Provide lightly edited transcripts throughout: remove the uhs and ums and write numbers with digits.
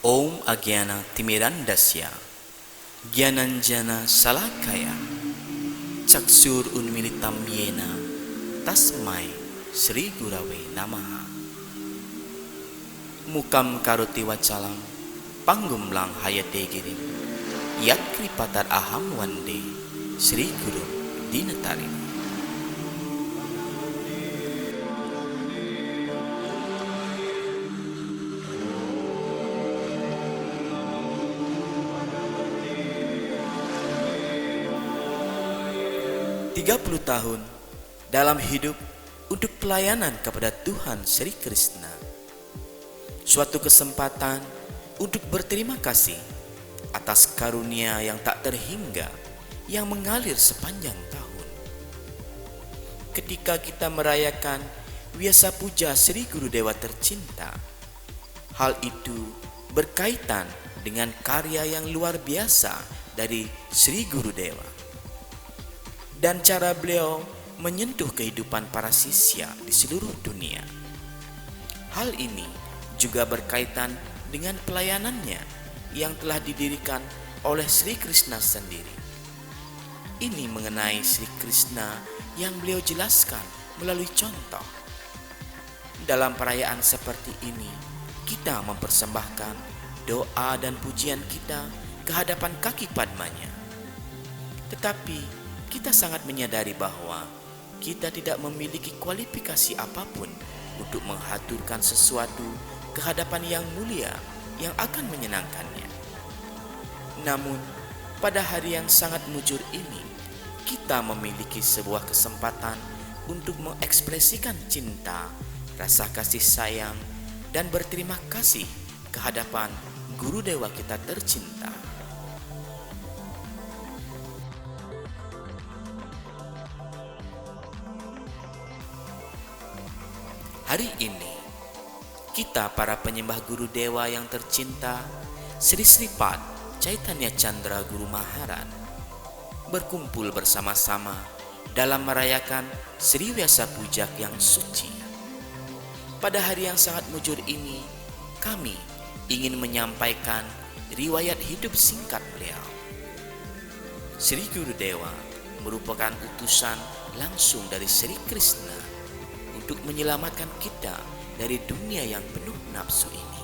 Om Agyana Timirandasya Gyananjana Salakaya Caksur Unmilitam Yena Tasmai Sri Gurave Namaha. Mukam Karoti Wacalam Panggumlang Hayate Girim Yat Kripatar Aham Wande Sri Guru Dinatarin. Tiga 30 tahun dalam hidup untuk pelayanan kepada Tuhan Sri Krishna. Suatu kesempatan untuk berterima kasih atas karunia yang tak terhingga yang mengalir sepanjang tahun. Ketika kita merayakan Vyasa Puja Sri Gurudewa tercinta, hal itu berkaitan dengan karya yang luar biasa dari Sri Gurudewa dan cara beliau menyentuh kehidupan para sisya di seluruh dunia. Hal ini juga berkaitan dengan pelayanannya yang telah didirikan oleh Sri Krishna sendiri. Ini mengenai Sri Krishna yang beliau jelaskan melalui contoh. Dalam perayaan seperti ini, kita mempersembahkan doa dan pujian kita ke hadapan kaki Padmanya. Tetapi kita sangat menyadari bahwa kita tidak memiliki kualifikasi apapun untuk menghaturkan sesuatu ke hadapan yang mulia yang akan menyenangkannya. Namun, pada hari yang sangat mujur ini, kita memiliki sebuah kesempatan untuk mengekspresikan cinta, rasa kasih sayang, dan berterima kasih ke hadapan Guru Dewa kita tercinta. Hari ini, kita para penyembah Guru Dewa yang tercinta, Sri Sripad Chaitanya Chandra Guru Maharaj, berkumpul bersama-sama dalam merayakan Sri Vyasa Puja yang suci. Pada hari yang sangat mujur ini, kami ingin menyampaikan riwayat hidup singkat beliau. Sri Gurudewa merupakan utusan langsung dari Sri Krishna untuk menyelamatkan kita dari dunia yang penuh nafsu ini.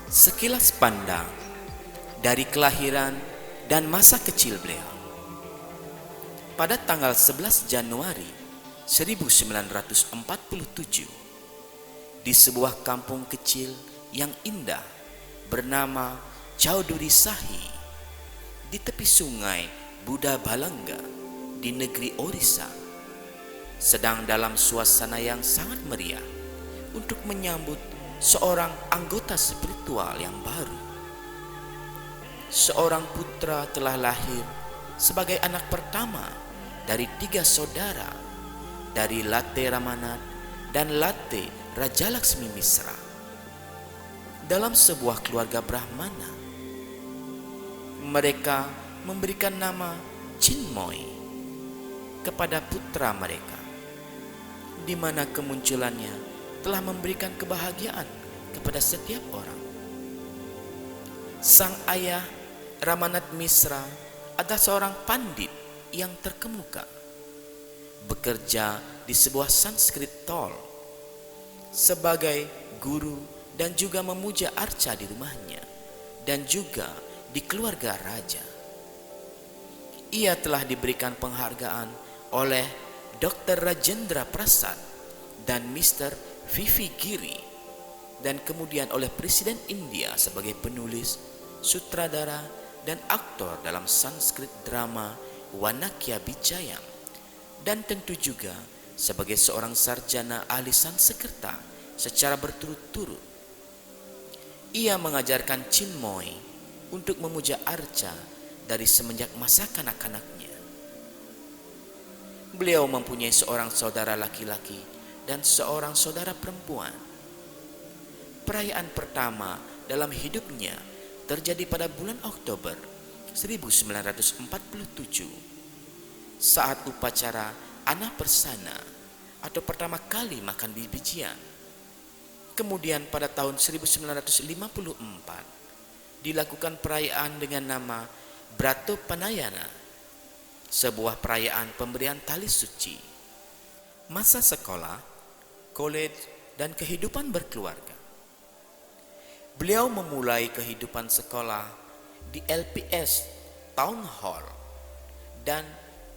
Sekilas pandang dari kelahiran dan masa kecil beliau. Pada tanggal 11 Januari 1947, di sebuah kampung kecil yang indah bernama Chaudhuri Sahi, di tepi sungai Buddha Balanga di negeri Orissa, sedang dalam suasana yang sangat meriah untuk menyambut seorang anggota spiritual yang baru. Seorang putra telah lahir sebagai anak pertama dari 3 saudara, dari Latte Ramanat dan Latte Rajalaksmi Misra, dalam sebuah keluarga Brahmana. Mereka memberikan nama Chinmoy kepada putra mereka, di mana kemunculannya telah memberikan kebahagiaan kepada setiap orang. Sang ayah Ramanat Misra adalah seorang pandit yang terkemuka, bekerja di sebuah Sanskrit Toll sebagai guru dan juga memuja arca di rumahnya dan juga di keluarga raja. Ia telah diberikan penghargaan oleh Dr. Rajendra Prasad dan Mr. V.V. Giri, dan kemudian oleh Presiden India sebagai penulis, sutradara, dan aktor dalam Sanskrit drama Wanakya Bijayam, dan tentu juga sebagai seorang sarjana ahli Sanskerta secara berturut-turut. Ia mengajarkan Chinmoy untuk memuja arca dari semenjak masa kanak-kanaknya. Beliau mempunyai seorang saudara laki-laki dan seorang saudara perempuan. Perayaan pertama dalam hidupnya terjadi pada bulan Oktober 1947 saat upacara Anapersana atau pertama kali makan biji-bijian. Kemudian pada tahun 1954 dilakukan perayaan dengan nama Brato Panayana, sebuah perayaan pemberian tali suci. Masa sekolah, college, dan kehidupan berkeluarga. Beliau memulai kehidupan sekolah di LPS Town Hall dan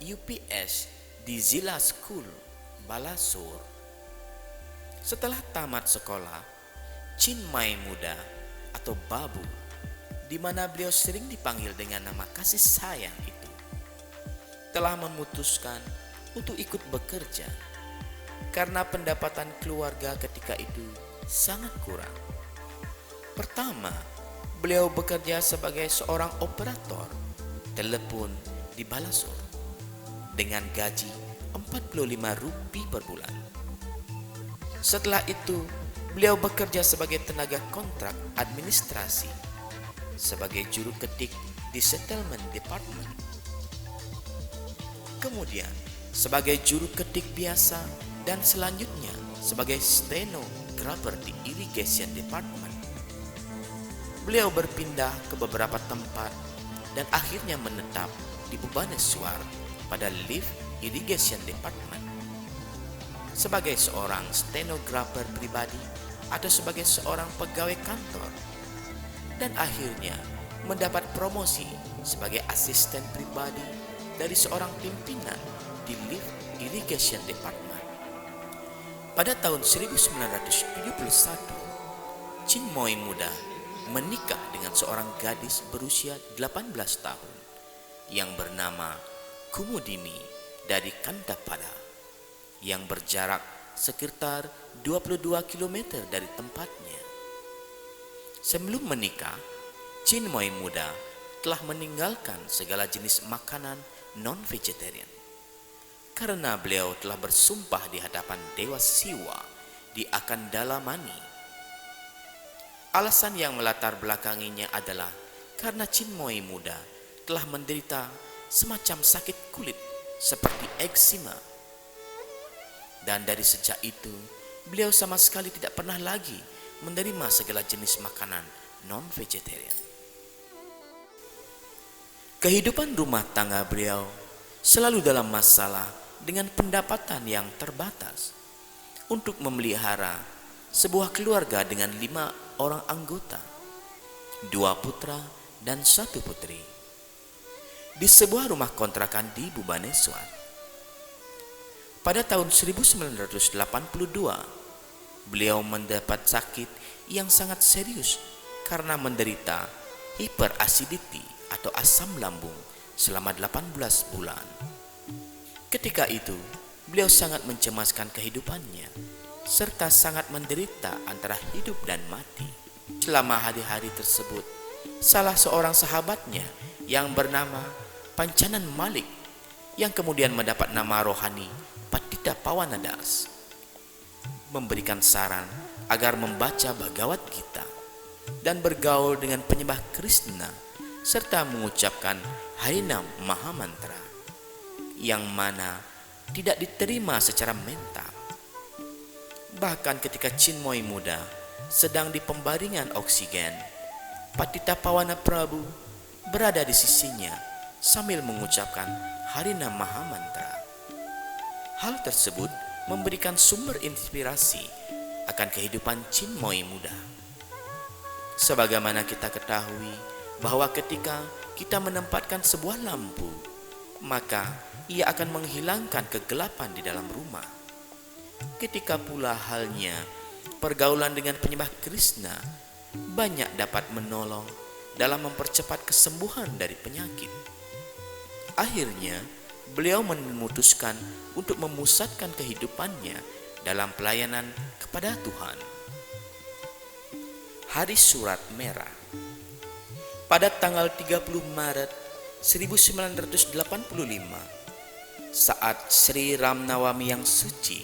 UPS di Zilla School, Balasur. Setelah tamat sekolah, Chinmay Muda atau Babu, di mana beliau sering dipanggil dengan nama kasih sayang itu, telah memutuskan untuk ikut bekerja karena pendapatan keluarga ketika itu sangat kurang. Pertama, beliau bekerja sebagai seorang operator telepon di Balasur dengan gaji Rp45 per bulan. Setelah itu, beliau bekerja sebagai tenaga kontrak administrasi sebagai juru ketik di Settlement Department. Kemudian, sebagai juru ketik biasa dan selanjutnya sebagai stenographer di Irrigation Department. Beliau berpindah ke beberapa tempat dan akhirnya menetap di Bhubaneswar pada Lift Irrigation Department sebagai seorang stenographer pribadi atau sebagai seorang pegawai kantor, dan akhirnya mendapat promosi sebagai asisten pribadi dari seorang pimpinan di Lift Irrigation Department. Pada tahun 1971, Chinmay Muda menikah dengan seorang gadis berusia 18 tahun yang bernama Kumudini dari Kandapada, yang berjarak sekitar 22 km dari tempatnya. Sebelum menikah, Chinmay Muda telah meninggalkan segala jenis makanan non-vegetarian karena beliau telah bersumpah di hadapan Dewa Siwa di Akandalamani. Alasan yang melatar belakanginya adalah karena Chinmay Muda telah menderita semacam sakit kulit seperti eksima. Dan dari sejak itu, beliau sama sekali tidak pernah lagi menerima segala jenis makanan non-vegetarian. Kehidupan rumah tangga beliau selalu dalam masalah dengan pendapatan yang terbatas untuk memelihara sebuah keluarga dengan 5 orang anggota, 2 putra dan 1 putri, di sebuah rumah kontrakan di Bhubaneswar. Pada tahun 1982, beliau mendapat sakit yang sangat serius karena menderita hiperacidity atau asam lambung selama 18 bulan. Ketika itu, beliau sangat mencemaskan kehidupannya serta sangat menderita antara hidup dan mati. Selama hari-hari tersebut, salah seorang sahabatnya yang bernama Pancanan Malik, yang kemudian mendapat nama rohani Patita Pawanadas, memberikan saran agar membaca Bhagavad Gita dan bergaul dengan penyembah Krishna serta mengucapkan Harinam Mahamantra, yang mana tidak diterima secara mental. Bahkan ketika Chinmay Muda sedang di pembaringan oksigen, Patita Pawana Prabhu berada di sisinya sambil mengucapkan Harinam Mahamantra. Hal tersebut memberikan sumber inspirasi akan kehidupan Chinmay Muda. Sebagaimana kita ketahui bahwa ketika kita menempatkan sebuah lampu, maka ia akan menghilangkan kegelapan di dalam rumah. Ketika pula halnya pergaulan dengan penyembah Krishna banyak dapat menolong dalam mempercepat kesembuhan dari penyakit. Akhirnya, beliau memutuskan untuk memusatkan kehidupannya dalam pelayanan kepada Tuhan. Hari Surat Merah. Pada tanggal 30 Maret 1985, saat Sri Ram Nawami yang suci,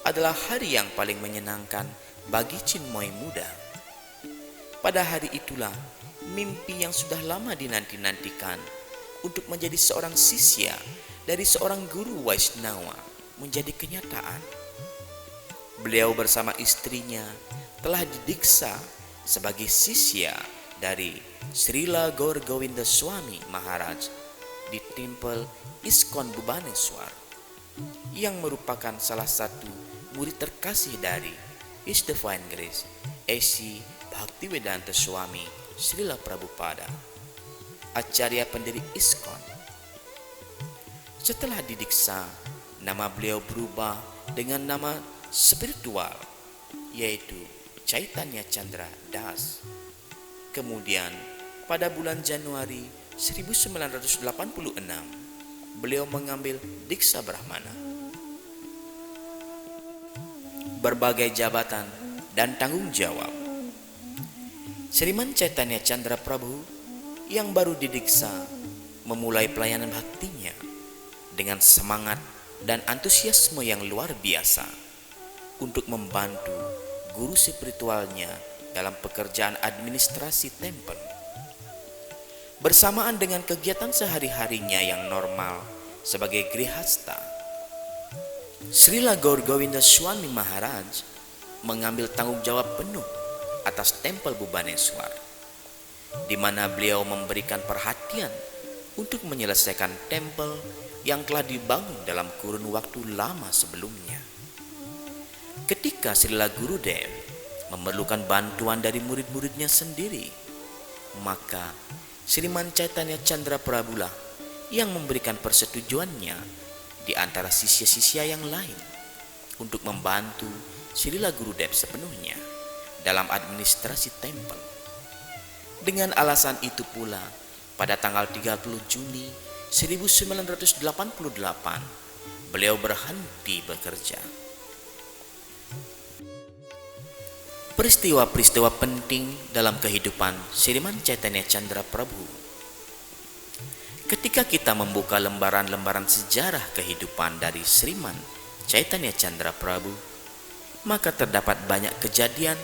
adalah hari yang paling menyenangkan bagi Chinmay Muda. Pada hari itulah mimpi yang sudah lama dinanti-nantikan untuk menjadi seorang sisya dari seorang guru Vaishnava menjadi kenyataan. Beliau bersama istrinya telah didiksa sebagai sisya dari Srila Gaur Govinda Swami Maharaj di Temple ISKCON Bhubaneswar, yang merupakan salah satu murid terkasih dari His Divine Grace A.C. Bhaktivedanta Swami Srila Prabhupada, Acarya pendiri ISKCON. Setelah didiksa, nama beliau berubah dengan nama spiritual, yaitu Chaitanya Chandra Das. Kemudian pada bulan Januari 1986, beliau mengambil Diksa Brahmana. Berbagai jabatan dan tanggung jawab. Sriman Chaitanya Chandra Prabhu yang baru didiksa memulai pelayanan baktinya dengan semangat dan antusiasme yang luar biasa untuk membantu guru spiritualnya dalam pekerjaan administrasi temple. Bersamaan dengan kegiatan sehari-harinya yang normal sebagai grihasta, Srila Gaur Govinda Swami Maharaj mengambil tanggung jawab penuh atas Tempel Bhubaneswar, di mana beliau memberikan perhatian untuk menyelesaikan tempel yang telah dibangun dalam kurun waktu lama sebelumnya. Ketika Srila Gurudev memerlukan bantuan dari murid-muridnya sendiri, maka Sriman Chaitanya Chandra Prabhu lah yang memberikan persetujuannya di antara sisya-sisya yang lain untuk membantu Srila Gurudev sepenuhnya dalam administrasi tempel. Dengan alasan itu pula, pada tanggal 30 Juni 1988, beliau berhenti bekerja. Peristiwa-peristiwa penting dalam kehidupan Sriman Chaitanya Chandra Prabhu. Ketika kita membuka lembaran-lembaran sejarah kehidupan dari Sriman Chaitanya Chandra Prabhu, maka terdapat banyak kejadian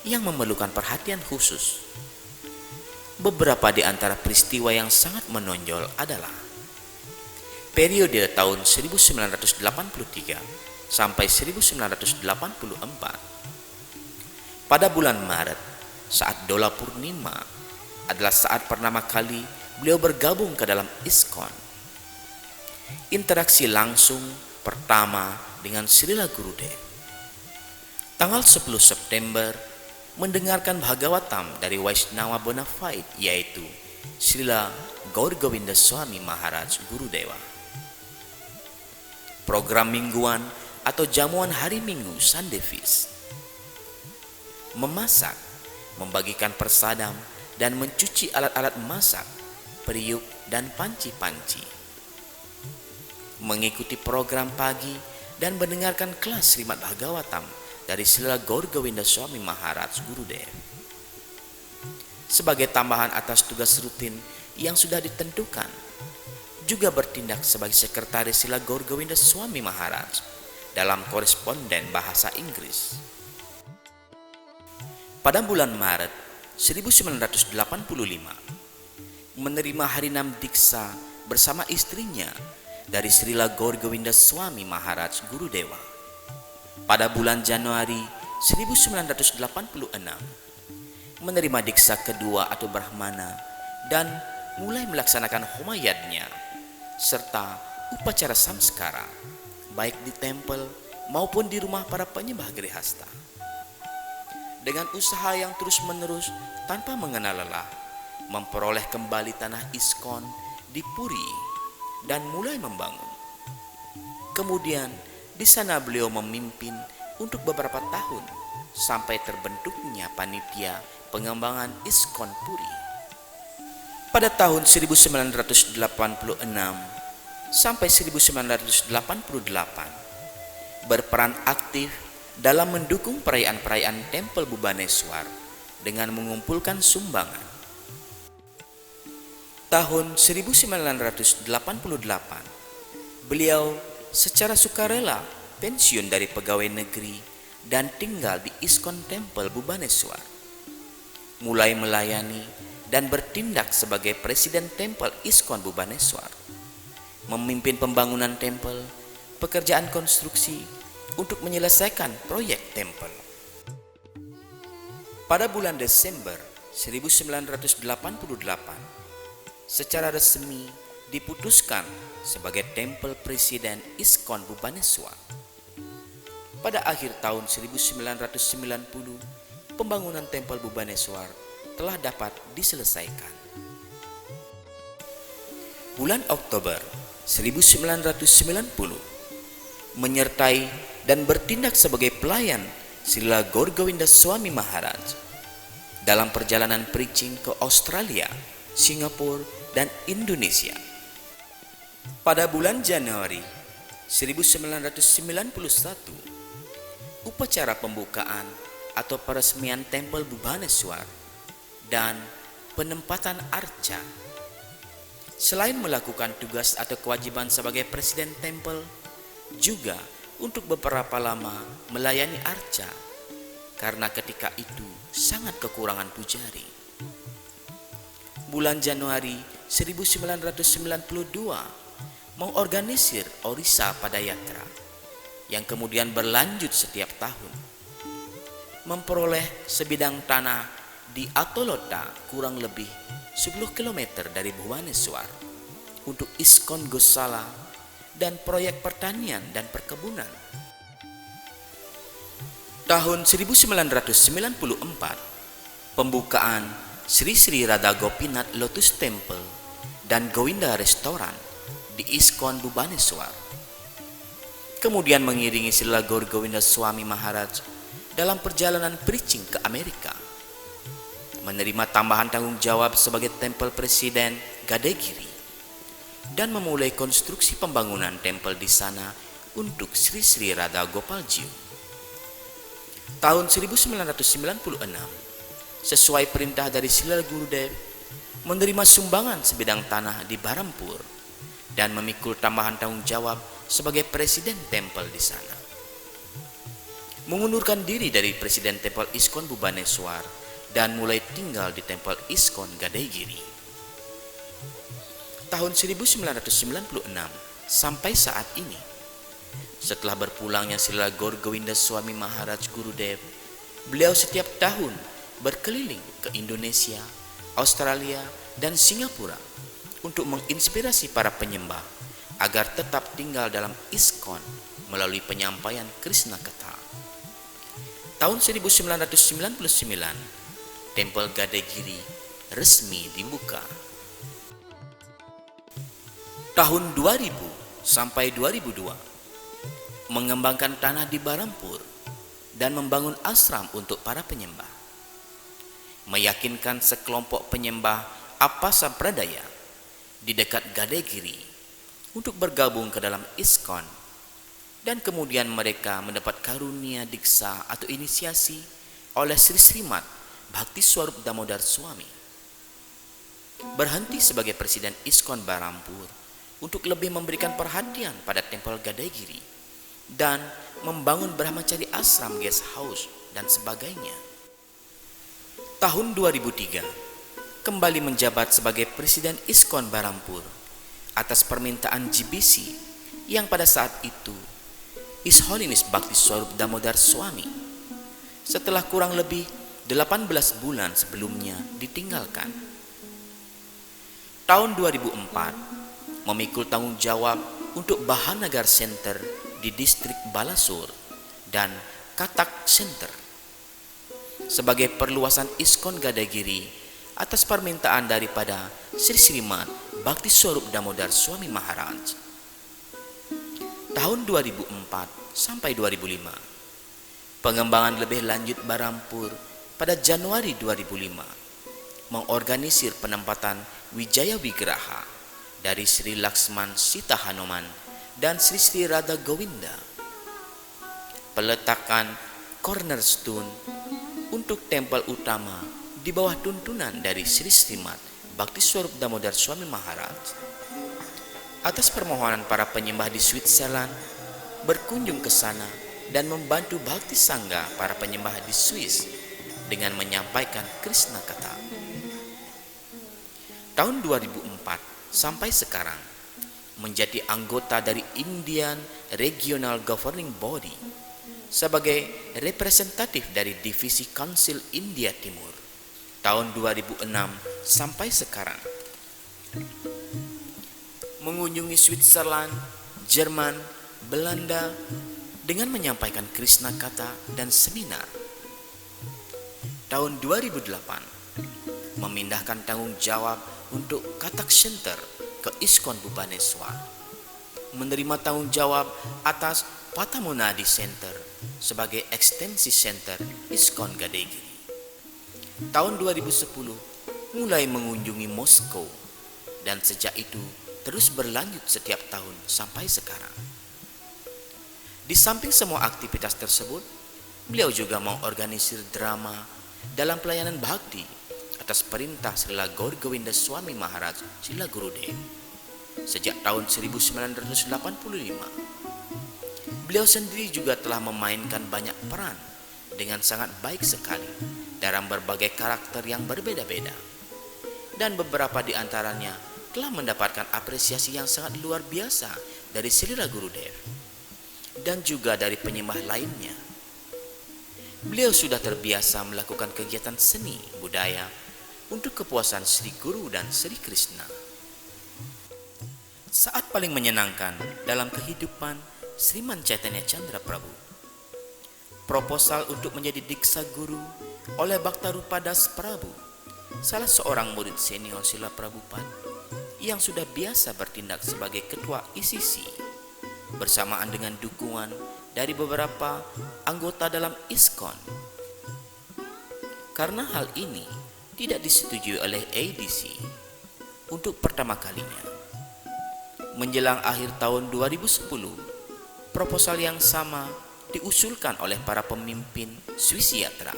yang memerlukan perhatian khusus. Beberapa di antara peristiwa yang sangat menonjol adalah periode tahun 1983 sampai 1984. Pada bulan Maret, saat Dola Purnima adalah saat pertama kali beliau bergabung ke dalam ISKCON. Interaksi langsung pertama dengan Srila Gurudev. Tanggal 10 September, mendengarkan Bhagavatam dari Vaishnava Bonafide, yaitu Srila Gaur Govinda Swami Maharaj Gurudewa. Program mingguan atau jamuan hari Minggu Sunday Feast. Memasak, membagikan persadam, dan mencuci alat-alat masak, periuk, dan panci-panci. Mengikuti program pagi dan mendengarkan kelas Srimad Bhagavatam dari Srila Gaur Govinda Swami Maharaj Gurudev. Sebagai tambahan atas tugas rutin yang sudah ditentukan, juga bertindak sebagai sekretaris Srila Gaur Govinda Swami Maharaj dalam koresponden bahasa Inggris. Pada bulan Maret 1985, menerima Harinam Diksa bersama istrinya dari Srila Gaur Govinda Swami Maharaj Gurudewa. Pada bulan Januari 1986, menerima Diksa kedua atau Brahmana dan mulai melaksanakan homayadnya serta upacara samskara baik di tempel maupun di rumah para penyembah grihasta. Dengan usaha yang terus-menerus tanpa mengenal lelah, memperoleh kembali tanah ISKCON di Puri dan mulai membangun. Kemudian di sana beliau memimpin untuk beberapa tahun sampai terbentuknya panitia pengembangan ISKCON Puri. Pada tahun 1986 sampai 1988, berperan aktif dalam mendukung perayaan-perayaan Tempel Bhubaneswar dengan mengumpulkan sumbangan. Tahun 1988, beliau secara sukarela pensiun dari pegawai negeri dan tinggal di ISKCON Tempel Bhubaneswar. Mulai melayani dan bertindak sebagai Presiden Tempel ISKCON Bhubaneswar, memimpin pembangunan tempel, pekerjaan konstruksi untuk menyelesaikan proyek tempel. Pada bulan Desember 1988, secara resmi diputuskan sebagai tempel Presiden ISKCON Bhubaneswar. Pada akhir tahun 1990, pembangunan tempel Bhubaneswar telah dapat diselesaikan. Bulan Oktober 1990 menyertai dan bertindak sebagai pelayan Srila Gaur Govinda Swami Maharaj dalam perjalanan preaching ke Australia, Singapura, dan Indonesia. Pada bulan Januari 1991, upacara pembukaan atau peresmian tempel Bhubaneswar dan penempatan arca. Selain melakukan tugas atau kewajiban sebagai presiden tempel, juga untuk beberapa lama melayani arca, karena ketika itu sangat kekurangan pujari. Bulan Januari 1992 mengorganisir Orissa Padayatra yang kemudian berlanjut setiap tahun. Memperoleh sebidang tanah di Atolota kurang lebih 10 km dari Bhubaneswar untuk ISKCON Gosala dan proyek pertanian dan perkebunan. Tahun 1994, pembukaan Sri Sri Radha Gopinath Lotus Temple dan Govinda Restoran di ISKCON Bhubaneswar. Kemudian mengiringi Srila Gaur Govinda Swami Maharaj dalam perjalanan preaching ke Amerika, menerima tambahan tanggung jawab sebagai tempel presiden Gadegiri, dan memulai konstruksi pembangunan tempel di sana untuk Sri Sri Radha Gopaljiu. Tahun 1996, sesuai perintah dari Srila Gurudev, menerima sumbangan sebidang tanah di Barampur dan memikul tambahan tanggung jawab sebagai presiden tempel di sana. Mengundurkan diri dari presiden tempel ISKCON Bhubaneswar dan mulai tinggal di tempel ISKCON Gadegiri. Tahun 1996 sampai saat ini, setelah berpulangnya Srila Gaur Govinda Swami Maharaj Gurudev, beliau setiap tahun berkeliling ke Indonesia, Australia, dan Singapura untuk menginspirasi para penyembah agar tetap tinggal dalam ISKCON melalui penyampaian Krishna Katha. Tahun 1999, Tempel Gadegiri resmi dibuka. Tahun 2000 sampai 2002, mengembangkan tanah di Barampur dan membangun ashram untuk para penyembah. Meyakinkan sekelompok penyembah Apasampradaya di dekat Gadegiri untuk bergabung ke dalam ISKCON, dan kemudian mereka mendapat karunia diksa atau inisiasi oleh Sri Srimat Bhakti Swarup Damodar Swami. Berhenti sebagai presiden ISKCON Barampur untuk lebih memberikan perhatian pada tempel Gadegiri dan membangun Brahmachari Ashram Guest House dan sebagainya. Tahun 2003, kembali menjabat sebagai presiden ISKCON Barampur atas permintaan GBC yang pada saat itu His Holiness Bhakti Swarup Damodar Swami setelah kurang lebih 18 bulan sebelumnya ditinggalkan. Tahun 2004 memikul tanggung jawab untuk Bahanagar Center di distrik Balasur dan Katak Center sebagai perluasan ISKCON Gadegiri atas permintaan daripada Sri Srimat Bhakti Swarup Damodar Swami Maharaj. Tahun 2004 sampai 2005, pengembangan lebih lanjut Barampur pada Januari 2005 mengorganisir penempatan Wijaya Wigraha dari Sri Laksman Sita Hanuman dan Sri Sri Radha Govinda. Peletakan cornerstone untuk tempel utama di bawah tuntunan dari Sri Srimat Bhakti Swarup Damodar Swami Maharaj. Atas permohonan para penyembah di Switzerland berkunjung ke sana dan membantu Bhakti Sangha para penyembah di Swiss dengan menyampaikan Krishna Katha. Tahun 2004 sampai sekarang menjadi anggota dari Indian Regional Governing Body sebagai representatif dari Divisi Council India Timur tahun 2006 sampai sekarang. Mengunjungi Switzerland, Jerman, Belanda dengan menyampaikan Krishna Kata dan seminar. Tahun 2008 memindahkan tanggung jawab untuk Kathak Center ke ISKCON Bhubaneswar, menerima tanggung jawab atas Patamonadi Center sebagai ekstensi center ISKCON Gadegiri. Tahun 2010 mulai mengunjungi Moskow dan sejak itu terus berlanjut setiap tahun sampai sekarang. Di samping semua aktivitas tersebut, beliau juga mengorganisir drama dalam pelayanan bhakti atas perintah Srila Gaur Govinda Swami Maharaj Srila Gurudev sejak tahun 1985. Beliau sendiri juga telah memainkan banyak peran dengan sangat baik sekali dalam berbagai karakter yang berbeda-beda, dan beberapa di antaranya telah mendapatkan apresiasi yang sangat luar biasa dari Srila Gurudev dan juga dari penyembah lainnya. Beliau sudah terbiasa melakukan kegiatan seni budaya untuk kepuasan Sri Guru dan Sri Krishna. Saat paling menyenangkan dalam kehidupan Sriman Chaitanya Chandra Prabhu, proposal untuk menjadi Diksa Guru oleh Bhaktarupa Das Prabhu, salah seorang murid senior Srila Prabhupada yang sudah biasa bertindak sebagai ketua ICC, bersamaan dengan dukungan dari beberapa anggota dalam ISKCON. Karena hal ini tidak disetujui oleh ADC untuk pertama kalinya, menjelang akhir tahun 2010, proposal yang sama diusulkan oleh para pemimpin Swiss Yatra.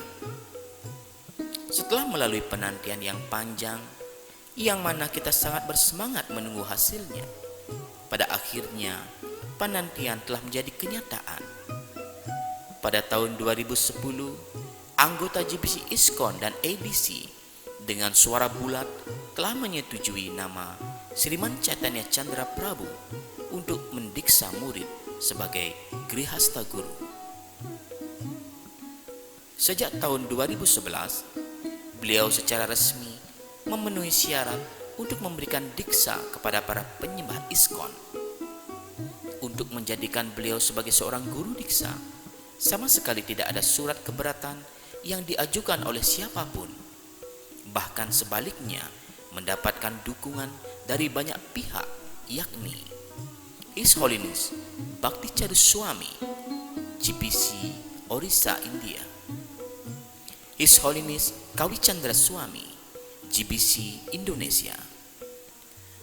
Setelah melalui penantian yang panjang, yang mana kita sangat bersemangat menunggu hasilnya, pada akhirnya penantian telah menjadi kenyataan. Pada tahun 2010, anggota GBC ISKCON dan ADC dengan suara bulat telah menyetujui nama Sriman Chaitanya Chandra Prabhu untuk mendiksa murid sebagai Grihasta Guru. Sejak tahun 2011, beliau secara resmi memenuhi syarat untuk memberikan diksa kepada para penyembah ISKCON. Untuk menjadikan beliau sebagai seorang guru diksa, sama sekali tidak ada surat keberatan yang diajukan oleh siapapun. Bahkan sebaliknya, mendapatkan dukungan dari banyak pihak, yakni His Holiness Bhakti Charu Swami, GPC Orissa, India; His Holiness Kavi Chandra Swami, GBC Indonesia;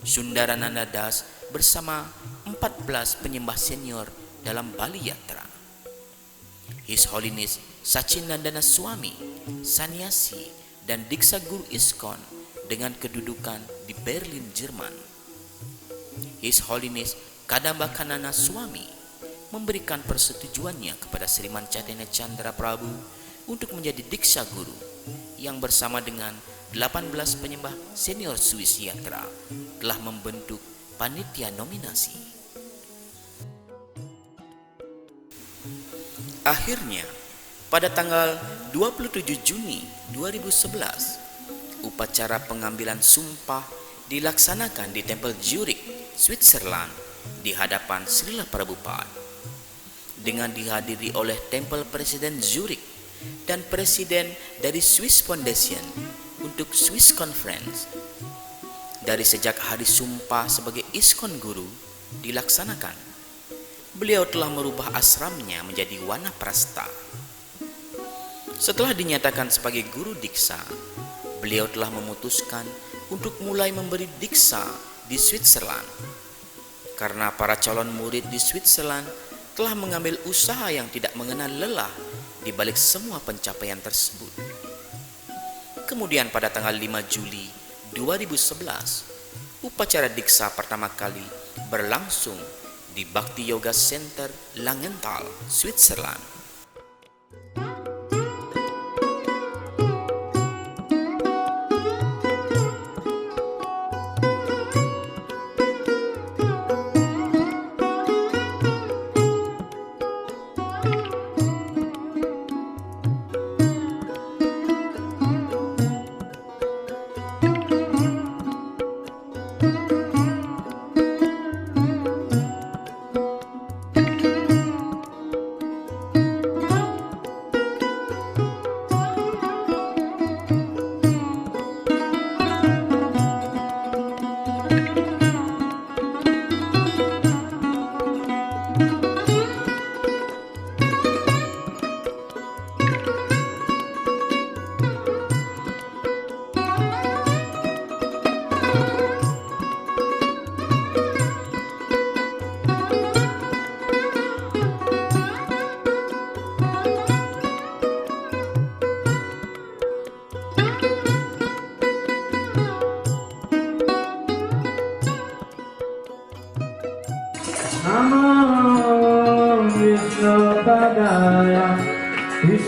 Sundarananda Das bersama 14 penyembah senior dalam Bali Yatra; His Holiness Sachinandana Swami, Sanyasi dan Diksa Guru ISKCON dengan kedudukan di Berlin, Jerman; His Holiness Kadamba Kanana Swami memberikan persetujuannya kepada Sriman Chaitanya Chandra Prabhu untuk menjadi Diksa Guru, yang bersama dengan 18 penyembah senior Swiss Yatra telah membentuk panitia nominasi. Akhirnya, pada tanggal 27 Juni 2011, upacara pengambilan sumpah dilaksanakan di Tempel Zurich, Switzerland di hadapan Srila Prabhupada, dengan dihadiri oleh Tempel Presiden Zurich dan Presiden dari Swiss Foundation untuk Swiss Conference. Dari sejak hari sumpah sebagai ISKCON Guru dilaksanakan, beliau telah merubah asramnya menjadi Wanaprastha. Setelah dinyatakan sebagai guru diksa, beliau telah memutuskan untuk mulai memberi diksa di Switzerland, karena para calon murid di Switzerland telah mengambil usaha yang tidak mengenal lelah di balik semua pencapaian tersebut. Kemudian pada tanggal 5 Juli 2011, upacara diksa pertama kali berlangsung di Bhakti Yoga Center Langenthal, Switzerland.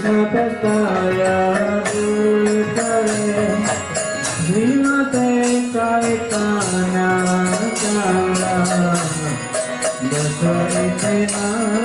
Sataya Dulkare Srimate Kaitana Kala Dasarithena